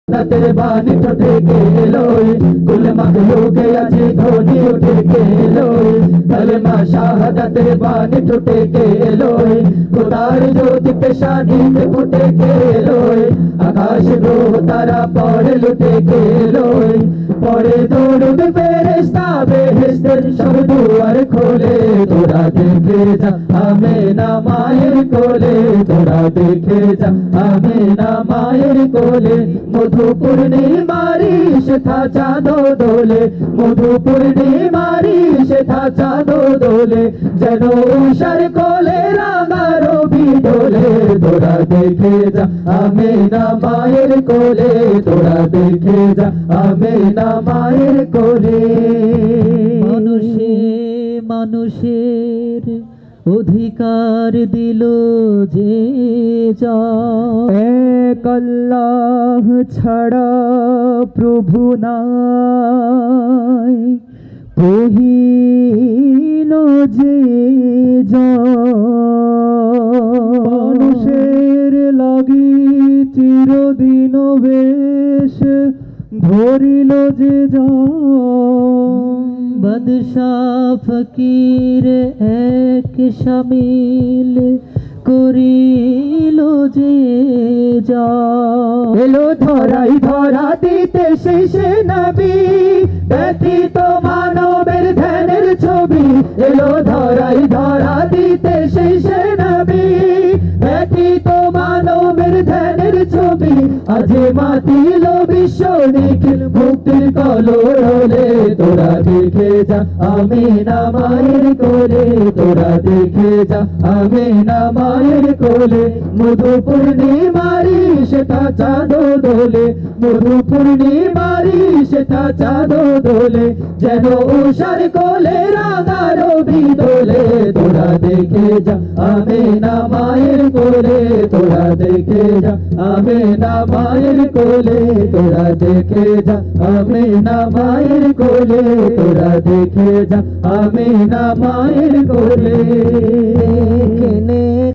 तेरे बानी ठुठे के लोए कुल मखलूक अजी धोनी उठे के लोए कलमा शहादत बानी ठुठे के लोए खुदार ज्योति पेशानी पे फुटे के लोए आकाश ग्रह तारा पौड़े लुटे के लोए पौड़े दौड़ फेरिस्ता बेहिस्तर सब दुआर खोले तोरा देखे जा हमें ना मायर कोले तोरा देखे जा हमें ना मायर कोले मधुपूर्णी मारी था चाँदो दोले मधुपूर्णी मारी था चाँदो दोले जनो उषर कोले रामारो भी डोले तोरा देखे जा हमें ना मायर कोले तोरा देखे जा हमें ना मायर कोले মানুষের অধিকার দিল যে যা এক আল্লাহ ছাড়া প্রভু নাই কহিল যে যা মানুষের লাগি চিরদিন বেশ ধরিল যে যা বাদশাহ ফকির এক শামিল করিল যে যা এলো ধরাই ধরা দিতে শেষে নবী ব্যতীত মানবের ধ্যানের ছবি এলো ধরাই ধরা দিতে শেষে নবী ব্যতীত মানবের ধ্যানের ছবি আজে মাতিল বিশ্ব নিখিল মুক্তির কলোলে তোরা দেখে যা আমিনা মায়ের কোলে তোরা দেখে যা আমিনা মায়ের কোলে মধুপূর্ণিমারি সেটা চাঁদো দোলে মধুপূর্ণিমারি সেটা চাঁদো দোলে যেন উষার কোলে রাঙা রবি দোলে তোরা দেখে যা আমিনা মায়ের কোলে তোরা দেখে যা আমিনা মায়ের কোলে তোরা দেখে যা আমিনা মায়ের কোলে তোরা দেখে যা আমিনা মায়ের কোলে